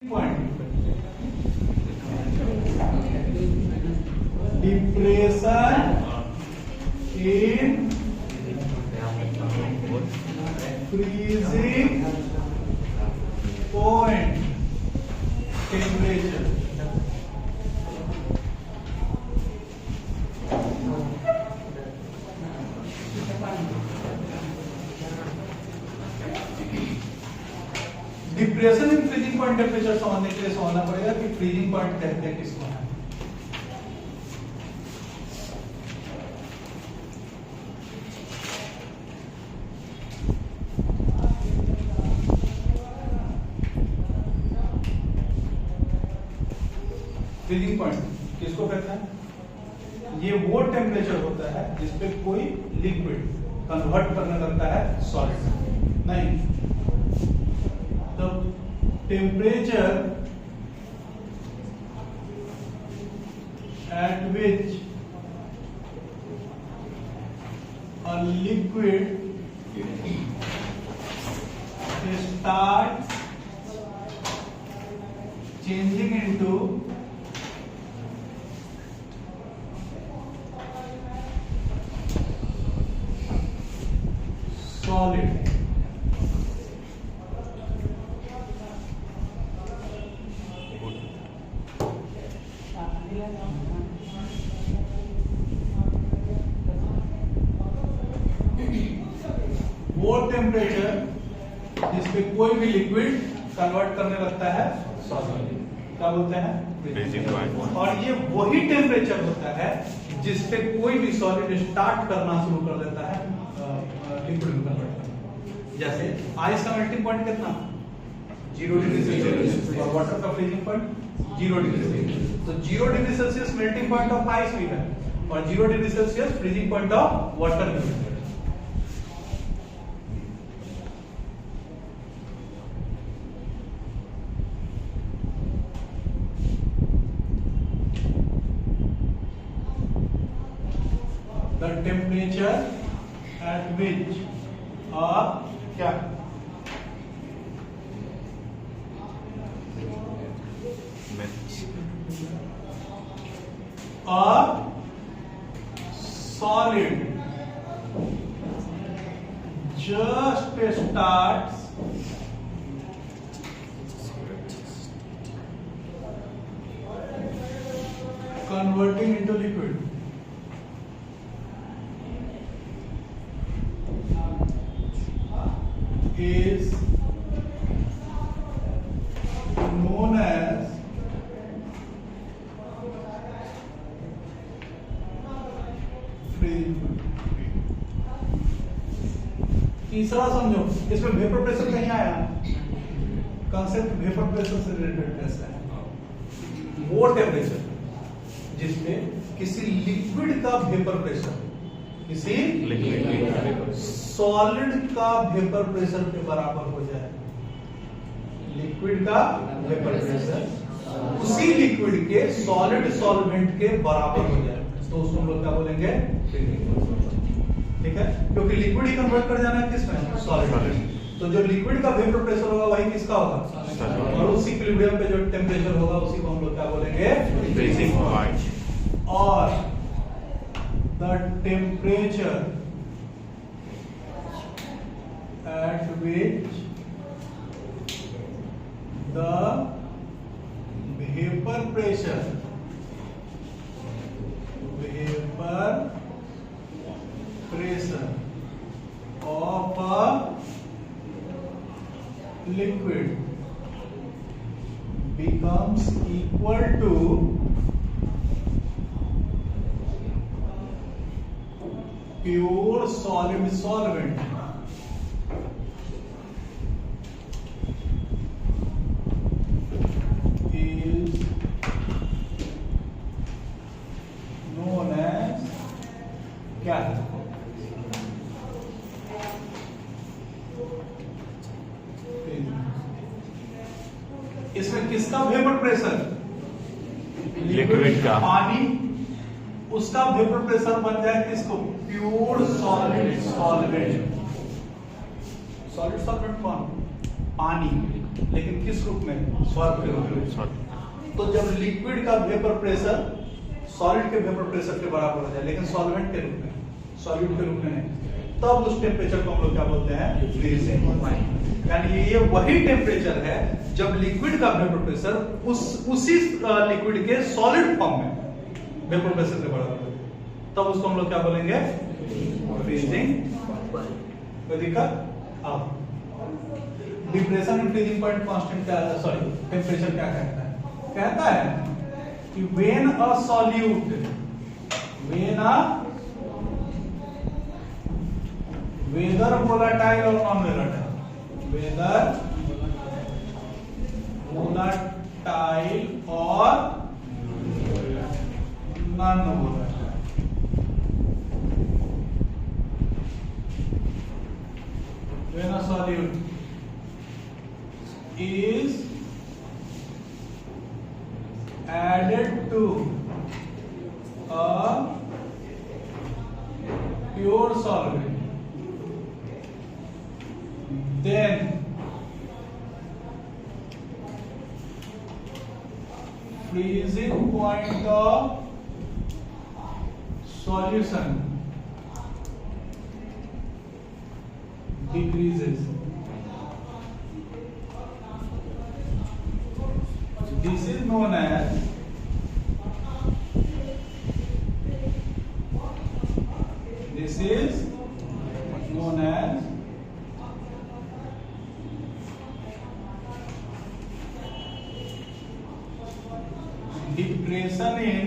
Point. Depression in freezing point temperature. Depression in freezing point temperature समझने के लिए समझना पड़ेगा कि फ्रीजिंग पॉइंट कहते हैं किसको है। फ्रीजिंग पॉइंट किसको कहते हैं? ये वो टेम्परेचर होता है जिसपे कोई लिक्विड कन्वर्ट करने लगता है सॉलिड। नहीं, the temperature at which a liquid starts changing into solid वो टेम्परेचर जिसपे कोई भी लिक्विड कन्वर्ट करने लगता है सॉलिड, क्या बोलते हैं? Freezing point. और ये वही टेम्परेचर होता है जिसपे कोई भी सॉलिड स्टार्ट करना शुरू कर देता है लिक्विड में कन्वर्ट करना। जैसे आइस का मेल्टिंग पॉइंट कितना? 0 डिग्री सेल्सियस। और वाटर का फ्रीजिंग पॉइंट 0 डिग्री सेल्सियस। तो 0 degree Celsius melting point of ice भी है और 0 degree Celsius freezing point of water भी है। The temperature at which क्या a solid just starts converting into liquid is known as freezing point। तीसरा समझो, इसमें वेपर प्रेशर कहीं आया? कंसेप्ट वेपर प्रेशर से रिलेटेड कैसा है? वो टेम्परेचर जिसमें किसी लिक्विड का वेपर प्रेशर किसी सॉलिड का वेपर प्रेशर के बराबर हो जाए। लिक्विड का वेपर प्रेशर उसी लिक्विड के सॉलिड सॉल्वेंट के बराबर हो जाए तो उसको हम लोग क्या बोलेंगे? ठीक है, क्योंकि लिक्विड ही कन्वर्ट कर जाना है किसमें? सॉलिड। तो जो लिक्विड का वेपर प्रेशर होगा वही किसका होगा? और उसी इक्विलिब्रियम पे जो टेम्परेचर होगा उसी को हम लोग क्या बोलेंगे? Freezing point. और the temperature at which the vapor pressure of a liquid becomes equal to pure solid solvent is known as क्या? इसमें किसका वेपर प्रेशर? लिक्विड का, पानी, उसका वेपर प्रेशर बन जाए किसको? Pure solid solvent. Solid solvent कौन? पानी। लेकिन किस रूप में? सॉल्व के रूप में। तो जब लिक्विड का वेपर प्रेशर सॉलिड के वेपर प्रेशर के बराबर हो जाए, लेकिन सॉल्वेंट के रूप में, सॉल्यूट के रूप में नहीं, तब उस टेम्परेचर को हम लोग क्या बोलते हैं? Freezing point. यानी ये वही टेम्परेचर है जब लिक्विड का वेपर प्रेशर उसी लिक्विड के सॉलिड फॉर्म में वेपर प्रेशर के बराबर हो, तब उसको हम लोग क्या बोलेंगे? फ्रीजिंग। कोई दिक्कत? अब depression in freezing point constant क्या, सॉरी टेम्परेचर क्या कहता है? कहता है कि when a solute, whether volatile or non-volatile, whether volatile or non-volatile, when a solute is added to a pure solvent, then freezing point of solution decreases. This is known as depression in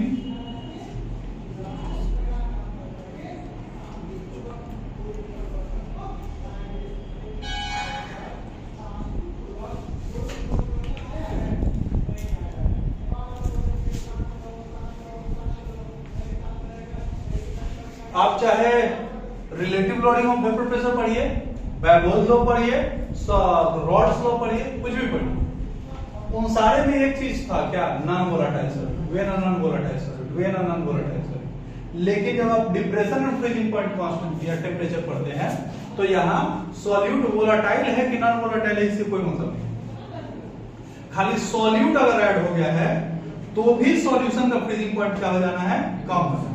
आप चाहे relative loading of vapour pressure पढ़िए, बैबोल्स law पढ़िए, rods law पढ़िए, कुछ भी पढ़िए, उन सारे में एक चीज था क्या? Non volatile solute, when non volatile solute, when non volatile solute. लेकिन जब आप depression and freezing point constant या टेम्परेचर पढ़ते हैं तो यहाँ सॉल्यूट वोलेटाइल है कि नॉन वोलेटाइल है इससे कोई मतलब नहीं। खाली सॉल्यूट अगर ऐड हो गया है तो भी सॉल्यूशन का फ्रीजिंग पॉइंट क्या हो जाना है? कम हो जाना।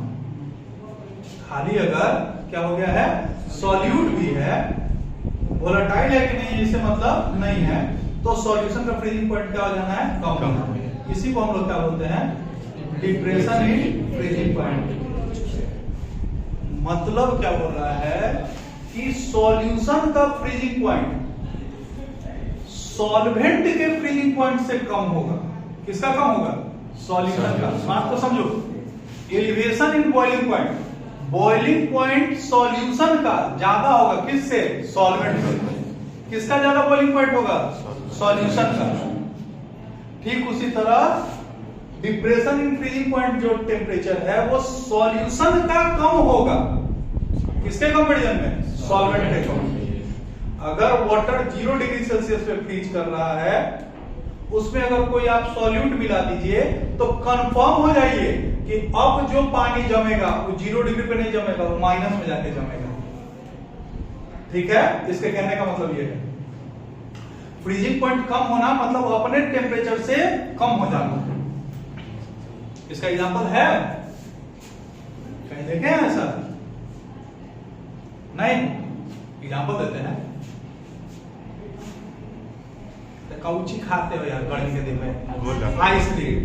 खाली अगर क्या हो गया है? सॉल्यूट भी है, वोलेटाइल है कि नहीं इससे मतलब नहीं है, तो सॉल्यूशन का फ्रीजिंग पॉइंट क्या हो जाना है? कम। इसी को हम लोग क्या बोलते हैं? Depression in freezing point. मतलब क्या बोल रहा है कि सॉल्यूशन का फ्रीजिंग पॉइंट सॉल्वेंट के फ्रीजिंग पॉइंट से कम होगा। किसका कम होगा? सॉल्यूशन का। बात को समझो। Elevation in boiling point, boiling point solution का ज्यादा होगा किससे? सॉल्वेंट से। किसका ज्यादा बॉइलिंग पॉइंट होगा? सॉल्यूशन का। ठीक उसी तरह डिप्रेशन इन फ्रीजिंग पॉइंट जो टेम्परेचर है वो सॉल्यूशन का कम होगा। किसके कंपैरिजन में? सॉल्वेंट के कंपैरिजन। अगर वाटर 0 डिग्री सेल्सियस पे फ्रीज कर रहा है, उसमें अगर कोई आप सॉल्यूट मिला दीजिए तो कंफर्म हो जाइए कि अब जो पानी जमेगा वो 0 डिग्री पे नहीं जमेगा, वो माइनस में जाके जमेगा। ठीक है? इसके कहने का मतलब ये है फ्रीजिंग पॉइंट कम होना मतलब अपने टेम्परेचर से कम हो जाना। इसका एग्जांपल है? कहीं देखे हैं ऐसा? नहीं। एग्जांपल देते हैं। तो कौची खाते हो यार गर्मी के दिन में? आइसक्रीम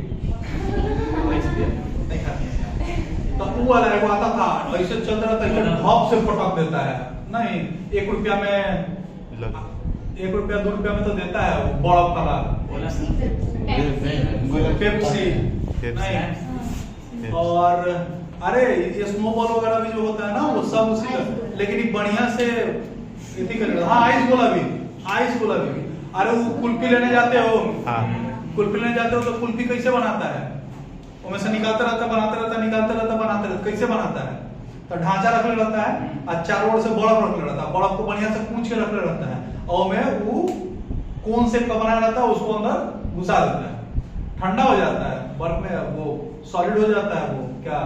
नहीं खाते। तो वो वाला वो आता था, ऐसे चल रहा था, ढॉप से पटक देता है। नहीं, 1 रुपया में 1 रुपया 2 रुपया में तो देता है वो बर्फ वाला पेप्सी। नहीं, और अरे ये स्नोबॉल वगैरह भी जो होता है ना वो सब उसी का, लेकिन ये बढ़िया से इसी कर। हाँ, आइस गोला भी, आइस गोला भी। अरे वो कुल्फी लेने जाते हो, कुल्फी लेने जाते हो तो कुल्फी कैसे बनाता है? वो में से निकालता रहता, बनाता रहता, निकालता रहता, बनाता रहता। कैसे बनाता है? तो ढांचा रखने रहता है और चारों ओर से बर्फ रखने रहता है, बर्फ को बढ़िया से पूंछ के रखने रहता है, और में वो कौन से बनाया रहता है उसको अंदर घुसा देता है, ठंडा हो जाता है, बर्फ में वो सॉलिड हो जाता है, वो क्या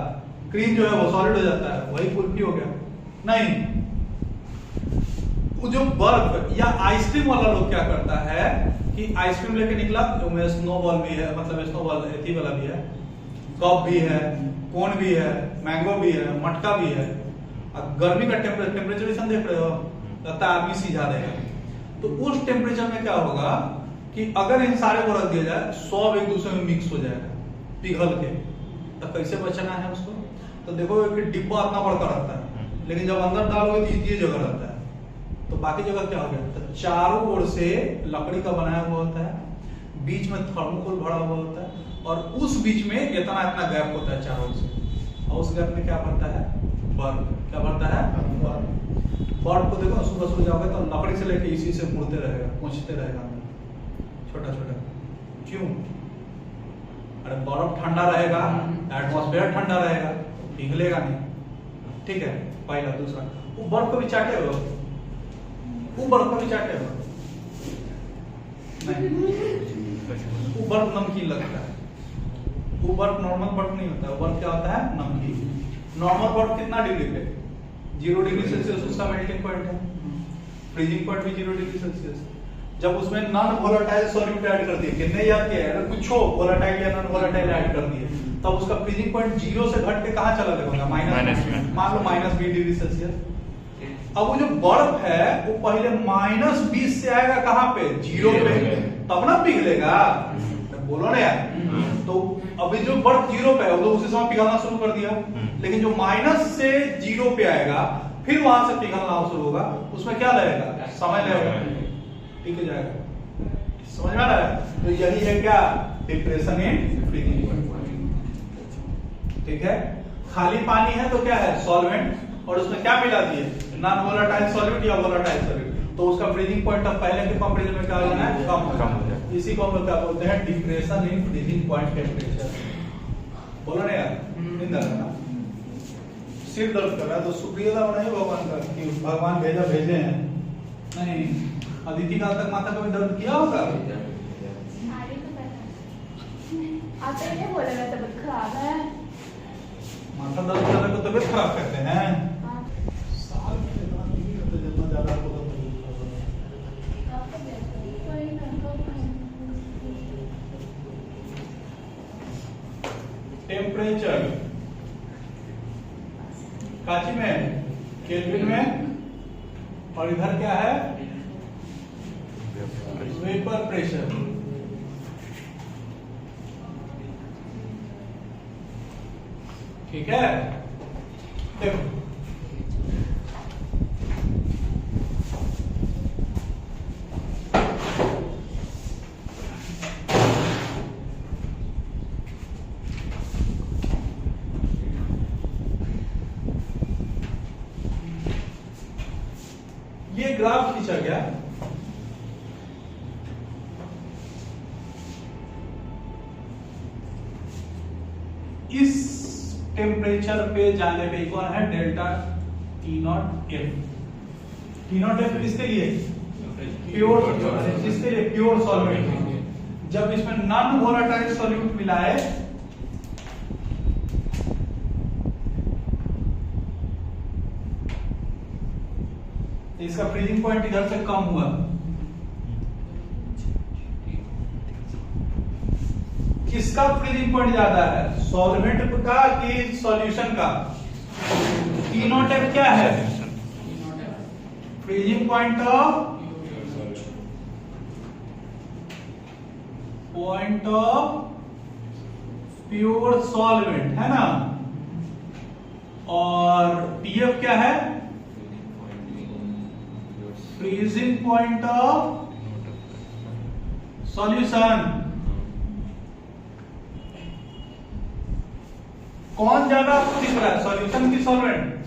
क्रीम जो है वो सॉलिड हो जाता है, वही कुल्फी हो गया। नहीं, वो जो बर्फ या आइसक्रीम वाला लोग क्या करता है कि आइसक्रीम लेके निकला, उसमें स्नो बॉल भी है, मतलब स्नो बॉल एथी वाला भी है, कप भी है, कोन भी है, मैंगो भी है, मटका भी है। अब गर्मी का टेम्परेचर देख रहे हो, लगता है आदमी सीझा देगा। तो उस टेम्परेचर में क्या होगा कि अगर इन सारे को रख दिया जाए, सब एक दूसरे में मिक्स हो जाएगा पिघल के। तो कैसे बचना है उसको? तो देखो एक डिब्बा इतना बड़का रहता है, लेकिन जब अंदर डालोगे तो ये जगह रहता है, तो बाकी जगह क्या हो गया? तो चारों ओर से लकड़ी का बनाया हुआ होता है, बीच में थर्मोकोल भरा हुआ होता है, और उस बीच में इतना इतना गैप होता है चारों ओर से, और उस गैप में क्या भरता है? बर्फ। क्या भरता है? बर्फ। बर्फ को देखो, सुबह सुबह जाओगे तो लकड़ी से लेके इसी से मुड़ते रहेगा, पहुंचते रहेगा अंदर छोटा छोटा। क्यों? अरे बर्फ ठंडा रहेगा, एटमॉस्फेयर ठंडा रहेगा, पिघलेगा नहीं। ठीक है, पहला। दूसरा, वो बर्फ को भी चाटे हो, वो बर्फ को भी चाटे हो नहीं, वो बर्फ नमकीन लगता है। वो बर्फ नॉर्मल बर्फ नहीं होता है, वो बर्फ क्या होता है? नमकीन। नॉर्मल बर्फ कितना डिग्री पे? 0 डिग्री सेल्सियस उसका मेल्टिंग पॉइंट है, फ्रीजिंग पॉइंट भी 0 डिग्री सेल्सियस। जब उसमें नॉन वोलेटाइल सॉल्यूट ऐड कर दिए, कितने याद किया है? कुछ हो वोलेटाइल या नॉन वोलेटाइल ऐड कर दिए, तब उसका फ्रीजिंग पॉइंट 0 से घट के कहां चला जाएगा? माइनस में। मान लो -20 डिग्री सेल्सियस। अब वो जो बर्फ है वो पहले -20 से आएगा कहां पे? 0 पे, तब ना पिघलेगा। बोलो ना यार। तो अभी जो बर्फ 0 पे है वो तो उसी समय पिघलना शुरू कर दिया, लेकिन जो माइनस से 0 पे आएगा फिर वहां से पिघलना शुरू होगा, उसमें क्या लगेगा? समय लगेगा, टिक जाएगा। समझ में आ रहा है? तो यही है क्या? Depression in freezing point. ठीक है, खाली पानी है तो क्या है? सॉल्वेंट, और उसमें क्या मिला दिए? नॉन वोलेटाइल सॉल्यूट या वोलेटाइल सॉल्यूट, तो उसका फ्रीजिंग पॉइट अब पहले के कंपैरिजन में क्या हो जाना है? कम हो जाए। इसी को हम लोग क्या बोलते हैं? Depression in freezing point temperature. बोलो ना यार, नींद आ रहा है, सिर दर्द कर रहा है, तो शुक्रिया अदा बनाइए भगवान का कि भगवान भेजे हैं। नहीं, अदिति काल तक माता कभी दर्द किया होगा? आप पहले बोले मैं तबीयत खराब है। माता दर्द करने को तबीयत खराब कहते हैं? हाँ। साल में इतना नहीं करते, जितना ज्यादा होगा टेम्परेचर काची में? केल्विन में। और इधर क्या है? Vapour pressure. ठीक है, देखो ये ग्राफ खींचा गया, इस टेम्परेचर पे जाने पे कौन है? Delta T not F. T not F किसके लिए? प्योर, जिसके लिए प्योर सॉल्वेंट। जब इसमें नॉन वोलेटाइल सॉल्यूट मिलाए इसका फ्रीजिंग पॉइंट इधर से कम हुआ, किसका फ्रीजिंग पॉइंट ज्यादा है? सॉल्वेंट का कि सॉल्यूशन का? T नॉट एफ क्या है? Freezing point of pure solvent है ना, और TF क्या है? Freezing point of solution. कौन ज्यादा आपको दिख रहा है? सॉल्यूशन की सॉल्वेंट?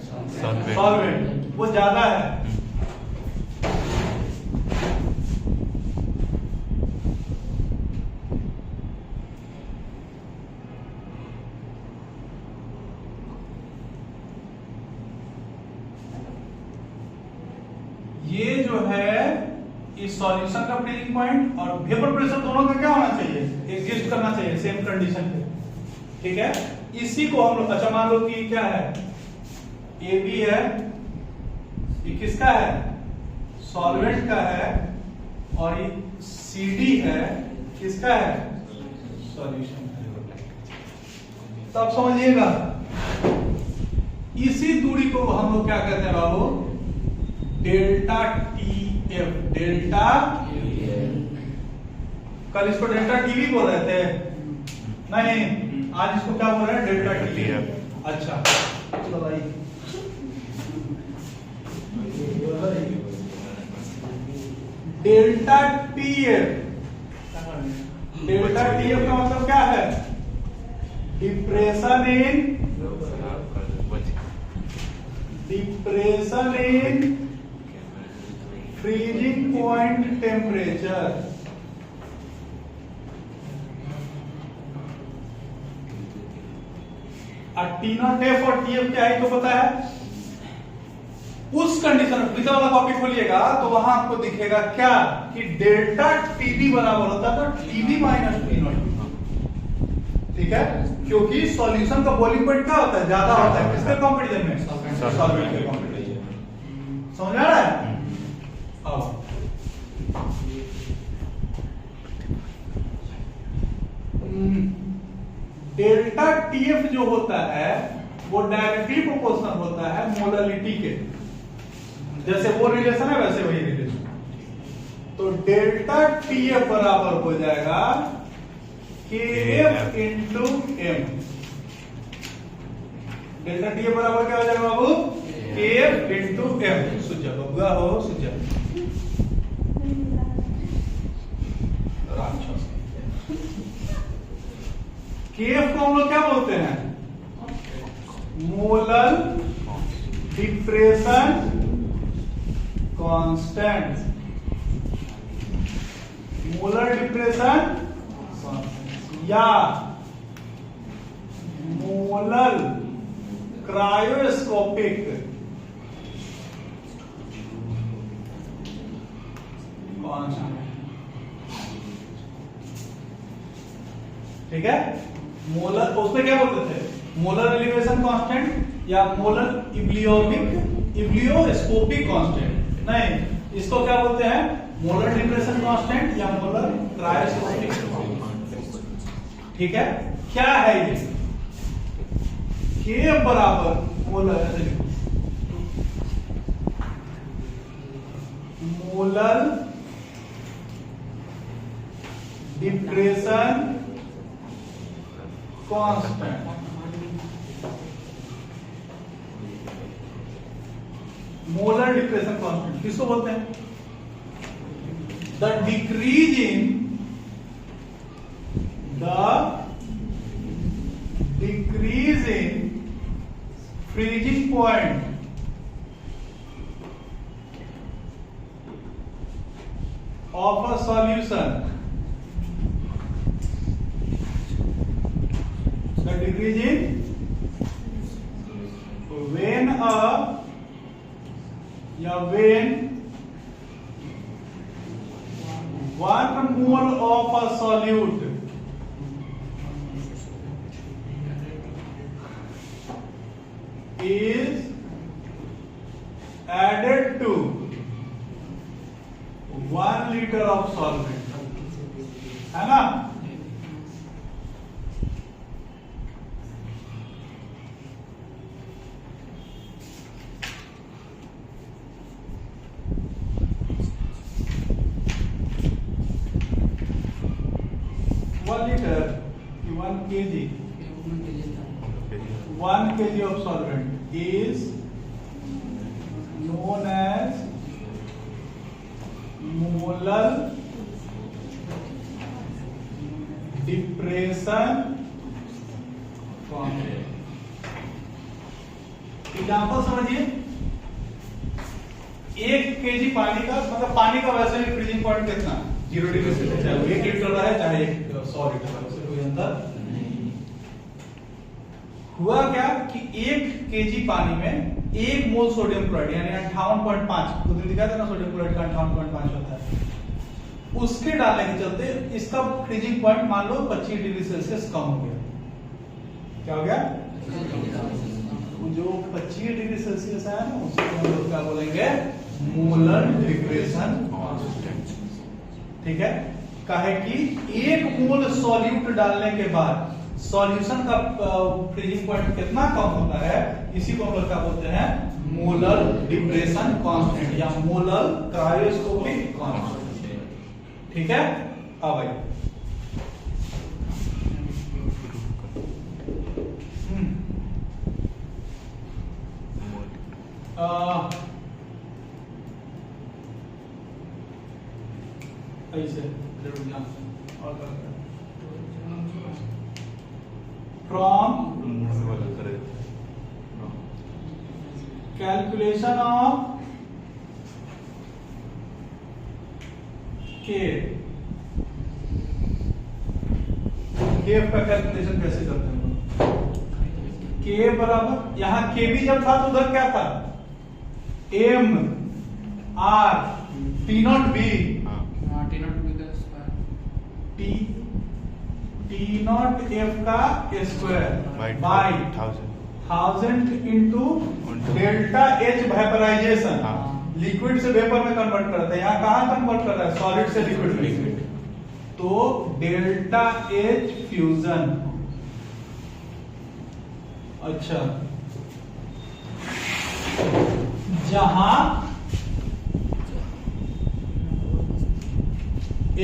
सॉल्वेंट वो ज्यादा है। ये जो है इस सॉल्यूशन का फ्रीजिंग पॉइंट और वेपर प्रेशर दोनों का क्या होना चाहिए? एग्जिस्ट करना चाहिए सेम कंडीशन पे। ठीक है, इसी को हम लोग, अच्छा मान लो कि क्या है? ए बी है, ये किसका है? सॉल्वेंट का है, और ये CD है, किसका है? सॉल्यूशन है। तो आप समझिएगा, इसी दूरी को हम लोग क्या कहते हैं बाबू? Delta TF। डेल्टा, कल इसको डेल्टा TV बोल रहे थे, नहीं आज इसको क्या बोल रहे हैं? Delta TF। अच्छा चलो भाई, डेल्टा TF। डेल्टा TF का मतलब क्या है? Depression in freezing point temperature. T0F और TF क्या है तो पता है? उस कंडीशन में पिछला वाला कॉपी खोलिएगा तो वहां आपको दिखेगा क्या कि डेल्टा TB बराबर होता है तो TB माइनस T0। ठीक है, क्योंकि सॉल्यूशन का बॉइलिंग पॉइंट क्या होता है? ज्यादा होता है किसके कंपैरिजन में? सॉल्वेंट के कंपैरिजन। समझ आ रहा है? अब डेल्टा TF जो होता है वो डायरेक्टली प्रोपोर्शनल होता है मोलालिटी के। जैसे वो रिलेशन है वैसे वही रिलेशन। तो डेल्टा TF बराबर हो जाएगा KF into M। Delta TF बराबर क्या हो जाएगा बाबू? KF into M। सुझा बबुआ हो, सुझा KF को हम लोग क्या बोलते हैं? Molar depression constant. Molar depression या मोलर क्रायोस्कोपिक कांस्टेंट। ठीक है, मोलर उसमें क्या बोलते थे? मोलर एलिवेशन कांस्टेंट या मोलर इब्लियोस्कोपिक कांस्टेंट। नहीं, इसको क्या बोलते हैं? मोलर डिप्रेशन कांस्टेंट या मोलर क्रायोस्कोपिक कांस्टेंट। ठीक है, क्या है ये? K बराबर molar depression constant. Molar depression constant किसको बोलते हैं? The decrease in freezing point of a solution. The decrease in when 1 mole of a solute is added to 1 liter of solvent, है ना? One kg of solvent is known as molar depression constant. Example समझिए, 1 kg पानी का मतलब पानी का वैसे भी फ्रीजिंग पॉइंट कितना? 0 डिग्री सेल्सियस, चाहे 1 लीटर रहे चाहे 100 लीटर रहे, उससे कोई अंतर नहीं। हुआ क्या कि 1 केजी पानी में 1 मोल सोडियम क्लोराइड यानी 58.5, तो दिखा था ना सोडियम क्लोराइड का 58.5 होता है, उसके डालने के चलते इसका फ्रीजिंग पॉइंट मान लो 25 डिग्री सेल्सियस कम हो गया। क्या हो गया? जो 25 डिग्री सेल्सियस है ना उसको हम लोग क्या बोलेंगे? Molar depression constant. ठीक है, काहे कि 1 मोल सॉल्यूट डालने के बाद सॉल्यूशन का फ्रीजिंग पॉइंट कितना कम होता है, इसी को हम लोग क्या बोलते हैं, मोलर डिप्रेशन कांस्टेंट या मोलर क्रायोस्कोपिक कांस्टेंट। ठीक है, अब भाई ऐसे फ्रॉम कैलकुलेशन ऑफ के केफ का कैलकुलेशन कैसे करते हैं, के बराबर, यहां के भी जब था तो उधर क्या था, M R T naught B, T naught F का square by 1000 into delta H vaporisation, liquid से वेपर में कन्वर्ट करते हैं, यहाँ कहां कन्वर्ट कर रहा है, सॉलिड से लिक्विड में, तो डेल्टा एच फ्यूजन। अच्छा, जहां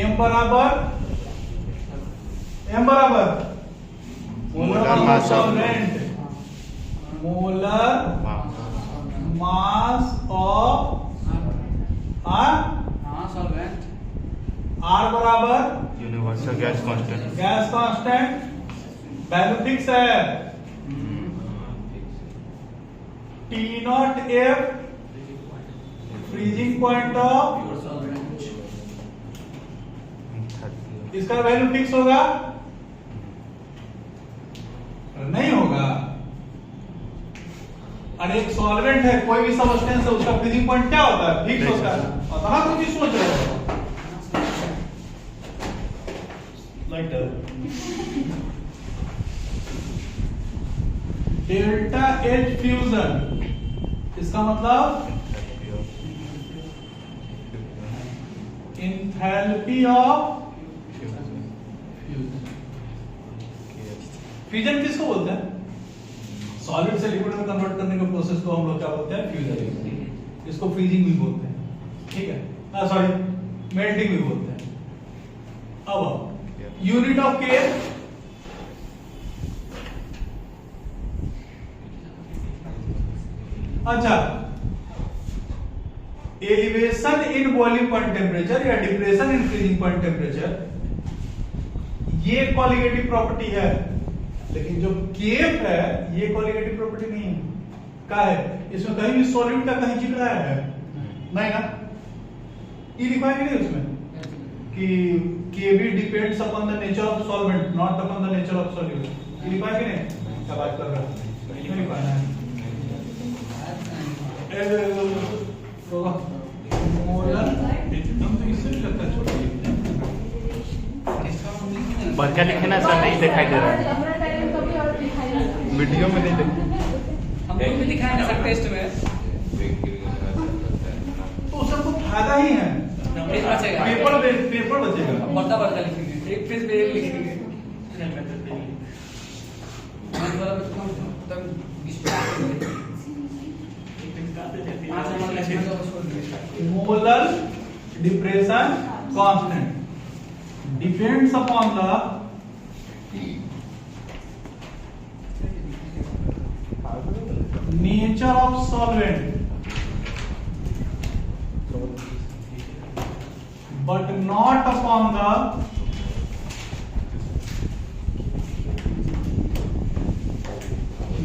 एम बराबर मोलर मास ऑफ आर बराबर universal gas constant, value fix है, T naught F freezing point of, इसका वैल्यू फिक्स होगा, नहीं होगा। और एक सॉल्वेंट है, कोई भी सब्सटेंस है, उसका फ्रीजिंग पॉइंट क्या होता है, फिक्स होता है। पता ना तुम सोच रहे हो डेल्टा एच फ्यूजन, इसका मतलब इंथैल्पी ऑफ फ्यूजन किसको बोलते हैं, सॉलिड से लिक्विड में कन्वर्ट करने के प्रोसेस को हम लोग क्या बोलते हैं, फ्यूजन। इसको फ्रीजिंग भी बोलते हैं, ठीक है, सॉरी मेल्टिंग भी बोलते हैं। अब यूनिट ऑफ के, अच्छा, elevation in boiling point temperature या depression in freezing point temperature, ये कॉलिगेटिव प्रॉपर्टी है, लेकिन जो केफ है ये कॉलिगेटिव प्रॉपर्टी नहीं है। क्या है, इसमें कहीं भी सॉल्यूट का कहीं जिक्र आया है, नहीं ना, ये लिखा है कि नहीं उसमें कि KB depends upon the nature of solvent not upon the nature of solute, ये लिखा है कि नहीं, क्या बात कर रहा है, क्यों लिखा है, बढ़ क्या लिखे ना सर, नहीं दिखाई दे रहा है वीडियो में, नहीं हमको भी दिखाया ना सर टेस्ट में, तो सबको फायदा ही है, पेज बचेगा, पेपर बचेगा, बढ़ता बढ़ता लिखेंगे, एक पेज पे एक लिखेंगे, molar depression constant depends upon the nature of solvent but not upon the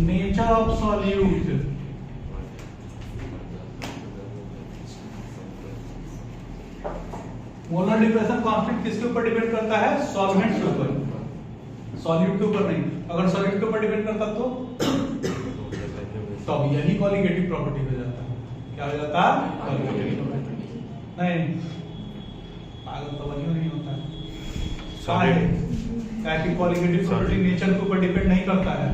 nature of solute. Molar depression constant किसके ऊपर डिपेंड करता है, सॉल्वेंट के ऊपर, सॉल्यूट के ऊपर नहीं। अगर सॉल्यूट के ऊपर डिपेंड करता तो अब यही कॉलिगेटिव प्रॉपर्टी हो जाता है, क्या हो जाता है, नहीं पागल तो वही नहीं होता है, कि कॉलिगेटिव प्रॉपर्टी नेचर के ऊपर डिपेंड नहीं करता है,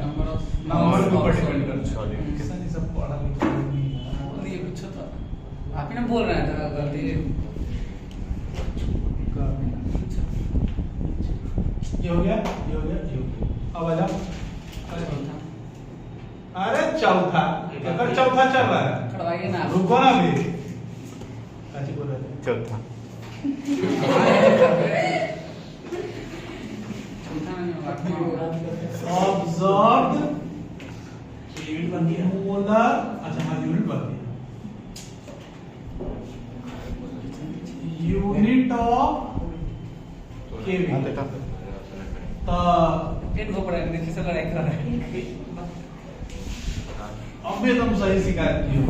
नंबर के ऊपर डिपेंड करता है। किसान सब पढ़ा लिखा नहीं है, आप ही ना बोल रहे हैं गलती ये हो गया, ये हो गया, ये हो गया। अब आ जाओ। अरे चौथा, अगर चौथा चल रहा है खड़वाइए ना आप। रुको ना भी। काची बोल रहे थे? चौथा ऑब्जर्व्ड मोलर, अच्छा हाँ यूनिट बन गया, यूनिट ऑफ केवी। तो इनको पढ़ाई देखिए सर लड़ाई कर रहा है। अब ये तुम सही शिकायत की हो।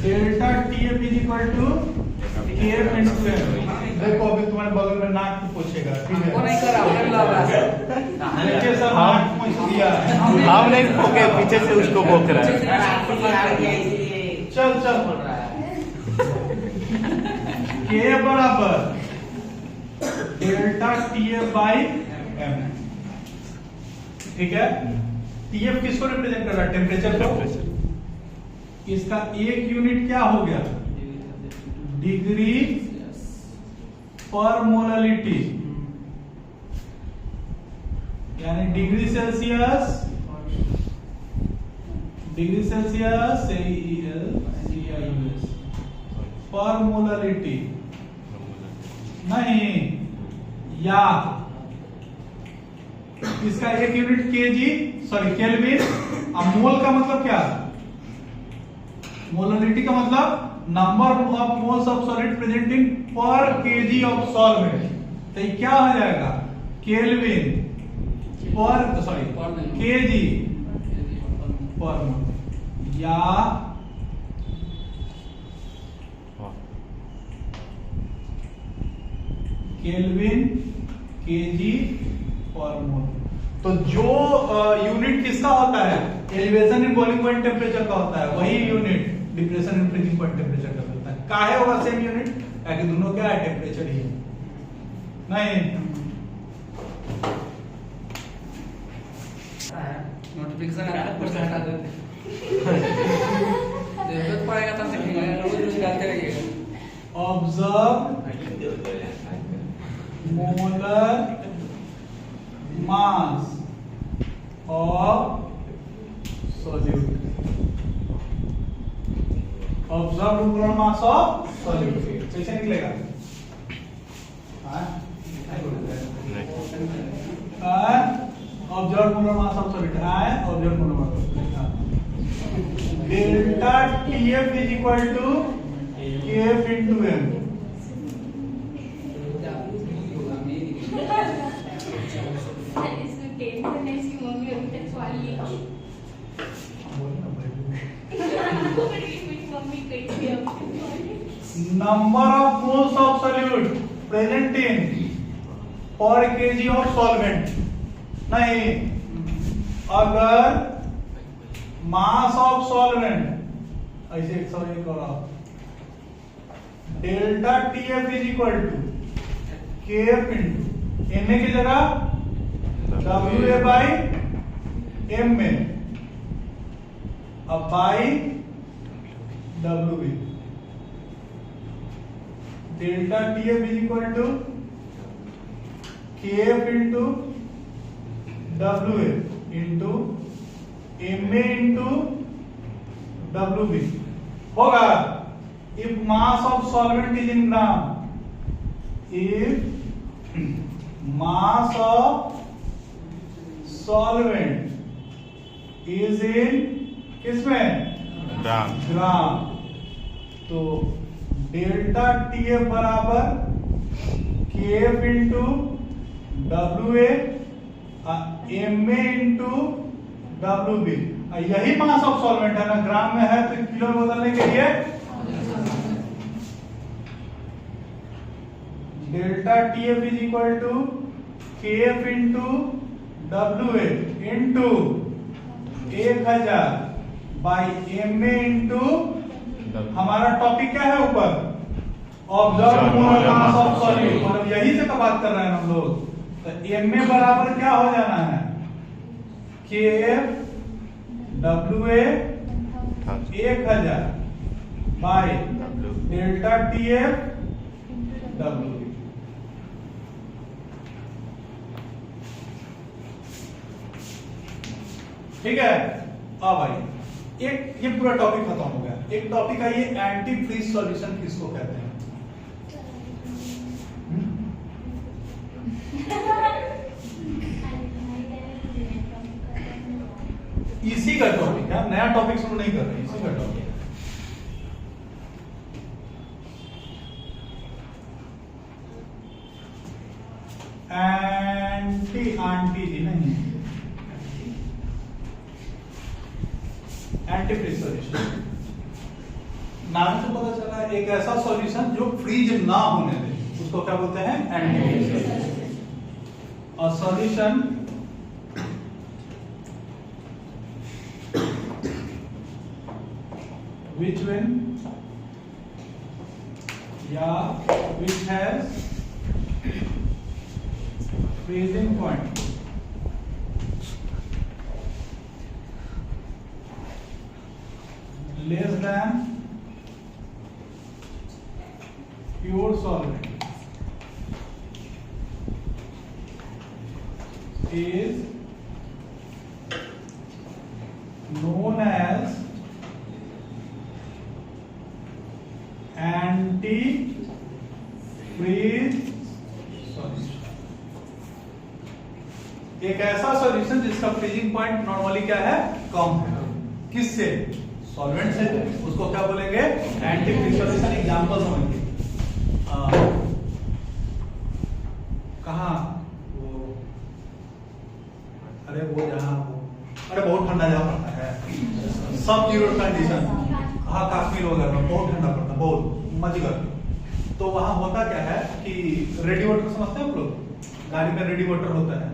Delta TF is equal to KF into M. देखो अभी तुम्हारे बगल में नाक को पूछेगा, ठीक है? वो नहीं कर रहा, उन्हें बुला रहा है। देखिए सर नाक पूछ दिया है। हम नहीं भोगे, पीछे से उसको भोग रहा है। चल चल पढ़ रहा है। के बराबर डेल्टा टीएफ बाई एम, ठीक है? टीएफ किसको रिप्रेजेंट कर रहा है? टेम्परेचर को। इसका एक यूनिट क्या हो गया? डिग्री पर मोलालिटी, यानी डिग्री सेल्सियस, सेल्सियस पर मोलालिटी नहीं, या इसका एक यूनिट केजी, सॉरी केल्विन। अब मोल का मतलब क्या? मोलालिटी का मतलब number of moles of solid presenting पर केजी ऑफ सॉल्वेंट। तो ये क्या हो जाएगा? केल्विन पर, सॉरी केजी पर मोल, या केल्विन केजी पर मोल। तो जो यूनिट किसका होता है? Elevation in boiling point temperature का होता है, वही unit depression in freezing point temperature का होता है। काहे होगा सेम यूनिट? क्योंकि दोनों क्या है? टेम्परेचर ही है। नहीं नोटिफिकेशन आता है, कुछ हटा देते हैं। जरूरत पड़ेगा तब देखेंगे, रोज रोज डालते रहिएगा। Observe molar mass of solute, observe molar mass of solute कैसे निकलेगा? Observe molar mass of solute है, observe molar mass delta TF is equal to KF into M. इसमें टेंशन है, इसकी मम्मी अभी तक सवाल लिखी। मम्मी कैसी है? Number of moles of solute present in पर केजी ऑफ सॉल्वेंट। नहीं, अगर मास ऑफ सॉल्वेंट ऐसे 101 करो, delta TF is equal to KF into N की जगह डब्ल्यू ए बाई एम में, अब by W B. Delta TF is equal to KF into W A into M A into W B होगा। If mass of solvent is in gram, if mass of solvent is in किसमें? Gram. तो delta TF बराबर KF into W M A into W B. यही mass of solvent है ना, ग्राम में है तो किलो में बदलने के लिए delta TF is equal to KF into W A into 1000 by M A into, हमारा टॉपिक क्या है ऊपर? Observe molar mass of solute, मतलब यही से तो बात कर रहे हैं हम लोग। तो एम ए बराबर क्या हो जाना है? KF W A 1000 by delta TF W. ठीक है। अब भाई एक ये पूरा टॉपिक खत्म हो गया। एक टॉपिक है ये एंटी फ्रीज सॉल्यूशन किसको कहते हैं? इसी का टॉपिक है, नया टॉपिक शुरू नहीं कर रहे, इसी का टॉपिक है। एंटी आंटी जी नहीं, एंटी फ्रीज सॉल्यूशन नाम से पता चला एक ऐसा सॉल्यूशन जो फ्रीज ना होने दे, उसको क्या बोलते हैं? Antifreeze solution. और solution which when which has freezing point less than pure solvent is known as antifreeze solution. एक ऐसा सॉल्यूशन जिसका फ्रीजिंग पॉइंट नॉर्मली क्या है? कम है। किससे? सॉल्वेंट से। उसको क्या बोलेंगे? Anti freeze solution. एग्जांपल समझिए, कहा वो, अरे वो जहां अरे बहुत ठंडा जगह पड़ता है, सब जीरो कंडीशन, हाँ कश्मीर वगैरह में बहुत ठंडा पड़ता है, बहुत मजगर। तो वहां होता क्या है कि रेडी वाटर समझते हैं आप लोग? गाड़ी में रेडी वाटर होता है।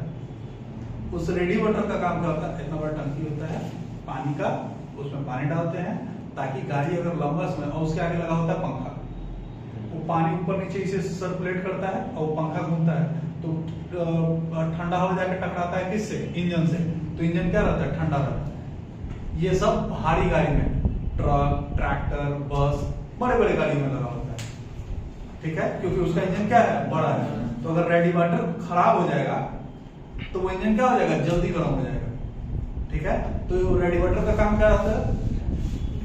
उस रेडी वाटर का काम क्या होता है? इतना बड़ा टंकी होता है पानी का, उसमें पानी डालते हैं ताकि गाड़ी अगर लंबा समय, और उसके आगे लगा होता है पंखा, वो पानी ऊपर नीचे इसे सर्कुलेट करता है और वो पंखा घूमता है, तो ठंडा हवा जाकर टकराता है किससे? इंजन से। तो इंजन क्या रहता है? ठंडा रहता है। ये सब भारी गाड़ी में, ट्रक, ट्रैक्टर, बस, बड़े बड़े गाड़ी में लगा होता है, ठीक है, क्योंकि उसका इंजन क्या है? बड़ा है। तो अगर रेडी वाटर खराब हो जाएगा तो वो इंजन क्या हो जाएगा? जल्दी गर्म हो जाएगा, ठीक है। तो रेडी वाटर का काम क्या होता है?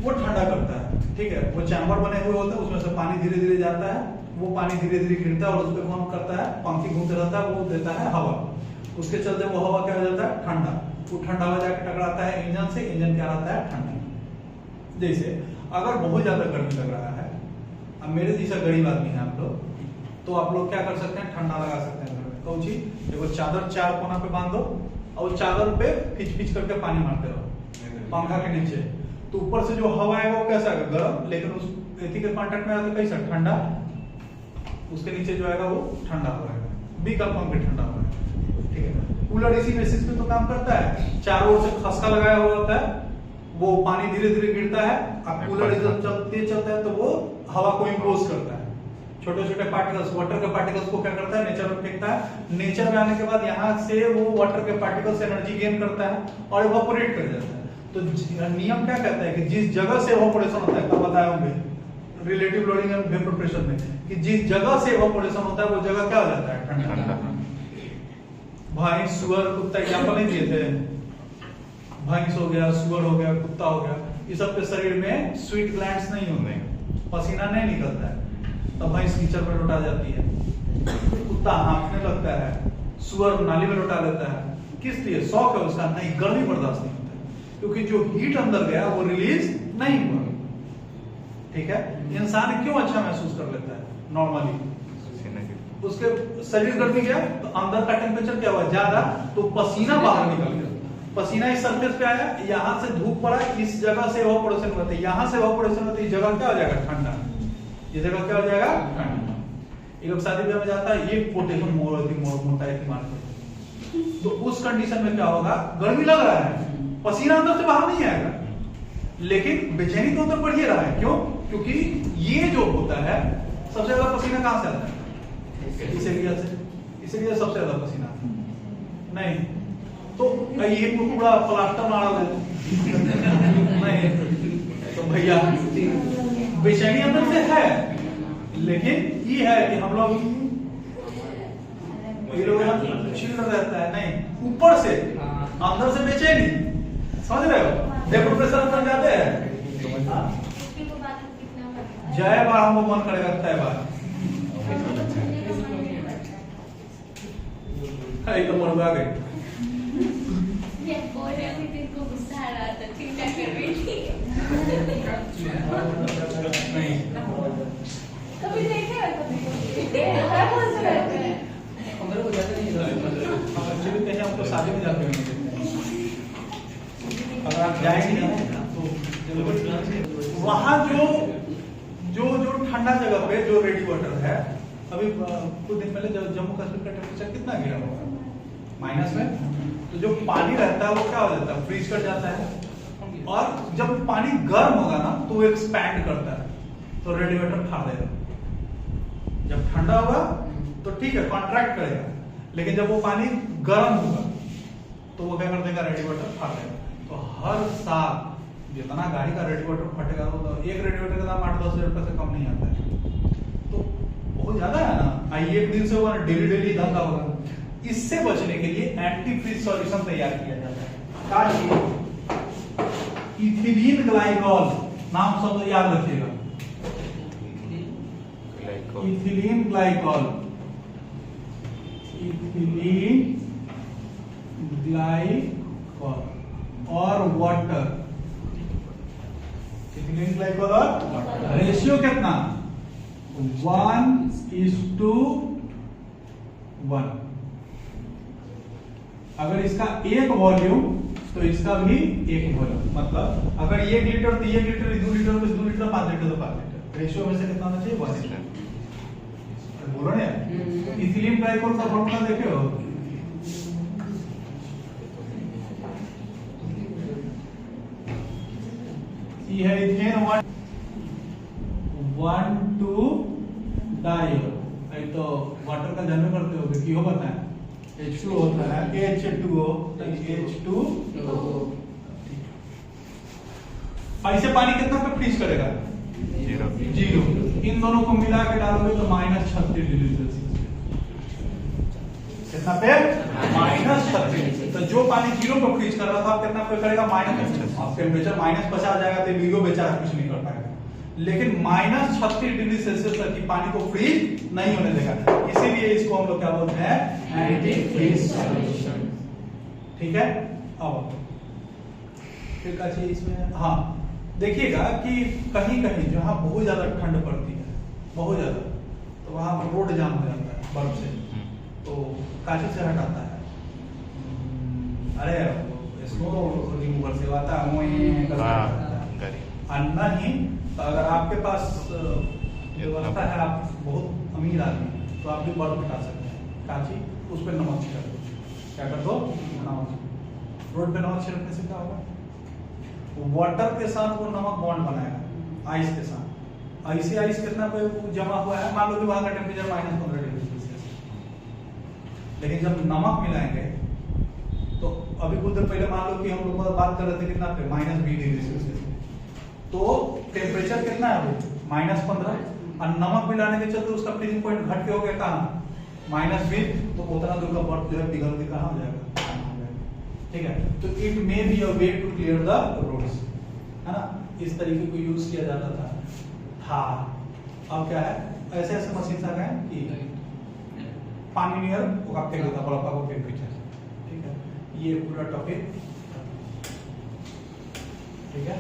वो ठंडा करता है, ठीक है। वो चैम्बर बने हुए होते हैं, उसमें से पानी धीरे धीरे जाता है, वो पानी धीरे धीरे गिरता है और उस पर कौन करता है? पंखी घूमते रहता है, वो देता है हवा। उसके चलते वो हवा क्या हो जाता है? ठंडा। वो ठंडा हो जाकर टकराता है इंजन से, इंजन क्या रहता है? ठंडा। जैसे अगर बहुत ज्यादा गर्मी लग रहा है, अब मेरे जैसा गरीब आदमी है आप लोग, तो आप लोग क्या कर सकते हैं? ठंडा लगा सकते हैं घर में। कौन सी? देखो चादर चार कोना पे बांध दो और चादर पे खींच खींच करके पानी मारते रहो पंखा के नीचे, तो ऊपर से जो हवा आएगा वो कैसा आएगा? गर्म, लेकिन उस एथी के कांटेक्ट में आता कैसा? ठंडा। उसके नीचे जो आएगा वो ठंडा हो जाएगा, विकल्प पंखे ठंडा हो जाएगा, ठीक है। कूलर इसी बेसिस पे तो काम करता है, चारों ओर से खसका लगाया हुआ होता है, वो पानी धीरे धीरे गिरता है, अब कूलर इधर चलता है तो वो हवा को इंपोज करता है। छोटे छोटे पार्टिकल्स, वाटर के पार्टिकल्स को क्या करता है? नेचर में फेंकता है। नेचर में आने के बाद यहाँ से वो वाटर के पार्टिकल्स एनर्जी गेन करता है और इवापोरेट कर जाता है। तो नियम क्या कहता है कि जिस जगह से इवापोरेशन होता है, कल बताए होंगे relative loading and vapour pressure में, कि जिस जगह से इवापोरेशन होता है वो जगह क्या हो जाता है? ठंडा। भाई सुअर, कुत्ता एग्जांपल नहीं दिए थे? भैंस हो गया, सुअर हो गया, कुत्ता हो गया, ये सब के शरीर में स्वीट ग्लैंड्स नहीं होते, पसीना नहीं निकलता है, तब भैंस कीचड़ में लौटा जाती है, कुत्ता हाँफने लगता है, सुअर नाली में लौटा लेता है। किस लिए? शौक है उसका, नहीं गर्मी बर्दाश्त नहीं होता, क्योंकि जो हीट अंदर गया वो रिलीज नहीं हुआ, ठीक है। इंसान क्यों अच्छा महसूस कर लेता है? नॉर्मली उसके शरीर गर्मी गया तो अंदर का टेम्परेचर क्या हुआ? ज्यादा, तो पसीना बाहर निकल गया, पसीना इस सरफेस पे आया, यहाँ से धूप पड़ा, इस जगह से इवापोरेशन होता है, यहाँ से इवापोरेशन होता है, इस जगह क्या हो जाएगा? ठंडा। ये जगह क्या हो जाएगा? ठंडा। एक लोग शादी ब्याह में जाता है, एक कोटेशन मोटा मारते, तो उस कंडीशन में क्या होगा? गर्मी लग रहा है, पसीना अंदर से बाहर नहीं आएगा, लेकिन बेचैनी तो अंदर बढ़ ही रहा है। क्यों? क्योंकि ये जो होता है सबसे ज्यादा पसीना कहां से आता है? इस एरिया से, इस एरिया सबसे ज्यादा पसीना नहीं, तो ये पूरा प्लास्टर मारा नहीं, तो भैया बेचैनी अंदर से है, लेकिन ये है कि हम लोग चिल्ड रहता है, नहीं ऊपर से, अंदर से बेचैनी, समझ रहे हो? देखो प्रेशर बन जाते हैं। हाँ? इसकी को बात कितना करता है? जय बार हमको मन करेगा तय बार। एक तो मरवा गए। ये बोल रहे थे तेरे गुस्सा आ रहा था, चिंता कर रही थी। नहीं कभी देखे हो कभी? देखा कौन सा रहता है? 15 को जाते नहीं एक्चुअली कहीं हमको शादी में जाते हुए अगर आप जाएंगे ना तो वहाँ जो ठंडा जगह पे जो रेडी वाटर है, अभी कुछ दिन पहले जम्मू कश्मीर का टेम्परेचर कितना गिरा होगा? माइनस में। तो जो पानी रहता है वो क्या हो जाता है? फ्रीज कर जाता है। और जब पानी गर्म होगा ना तो वो एक्सपैंड करता है, तो रेडी वाटर फाड़ देगा। जब ठंडा होगा तो ठीक है, कॉन्ट्रैक्ट करेगा, लेकिन जब वो पानी गर्म होगा तो वो क्या कर देगा? रेडिएटर फाड़ देगा। तो हर साल जितना गाड़ी का रेडिएटर फटेगा तो एक रेडिएटर का दाम 8-10 हज़ार रुपए से कम नहीं आता है। तो बहुत ज्यादा है ना। आई एक दिन से होगा ना, डेली धंधा होगा। इससे बचने के लिए एंटी फ्रीज सॉल्यूशन तैयार किया जाता है। इथिलीन ग्लाइकॉल, नाम सब याद रखिएगा। इथिलीन ग्लाइकॉल, इथिलीन ग्लाइकॉल और वाटर। इथिलीन ग्लाइकॉल और रेशियो कितना? 1:1। अगर इसका एक वॉल्यूम तो इसका भी एक वॉल्यूम, मतलब अगर 1 लीटर तो 1 लीटर, 2 लीटर तो 2 लीटर, 5 लीटर तो 5 लीटर। रेशियो में से कितना होना चाहिए? 1 लीटर। बोलो ना यार। इथिलीन ग्लाइकॉल का फॉर्मूला देखे हो? ये है इथेन 1,2 डायोल। तो वाटर का जन्म करते हो क्यों पता है? H2 होता है, H2O, H2O। ऐसे पानी कितना पे फ्रीज करेगा? 0। इन दोनों को मिला के डालोगे तो -36 डिग्री सेल्सियस। कितना पे? -36। तो जो पानी 0 पे फ्रीज कर रहा था, आप कितना पे करेगा? -36। टेम्परेचर -50 जाएगा तो वीगो बेचारा कुछ नहीं कर पाएगा। लेकिन -36 डिग्री सेल्सियस तक की पानी को फ्रीज नहीं होने देगा। इसीलिए इसको हम लोग क्या बोलते हैं? Antifreeze solution. ठीक है। अब फिर क्या चाहिए इसमें? हाँ, देखिएगा कि कहीं कहीं जहां बहुत ज्यादा ठंड पड़ती है, बहुत ज्यादा, तो वहां रोड जाम हो जाता है बर्फ से, तो कांचे से हटाता है। अरे स्नो रिमूवर से आता है। नहीं तो अगर आपके पास व्यवस्था है, आप बहुत अमीर आदमी, तो आप भी बर्फ हटा सकते हैं। कांची उस पर नमक छिड़क दो। क्या कर दो? नमक। रोड पे नमक छिड़कने से क्या होगा? वाटर के साथ वो नमक बॉन्ड बनाएगा आइस के साथ। ऐसे आइस कितना पे जमा हुआ है? मान लो कि वहां का टेम्परेचर -15 डिग्री सेल्सियस, लेकिन जब नमक मिलाएंगे तो अभी कुछ देर पहले मान लो कि हम लोग बात कर रहे थे कितना पे? -20 डिग्री सेल्सियस। तो टेम्परेचर कितना है वो? -15। और नमक मिलाने के चलते उसका फ्रीजिंग पॉइंट घट के हो गया कहाँ? -20। तो उतना दूर का बर्फ जो है पिघल के कहाँ हो जाएगा? ठीक है। तो it may be a way to clear the roads, है ना। इस तरीके को यूज किया जाता था। अब क्या है? ऐसे ऐसे मशीन आ गए कि पानी नियर वो फेंक देता, बर्फ को फेंक पीछे। ठीक है। ये पूरा टॉपिक ठीक है।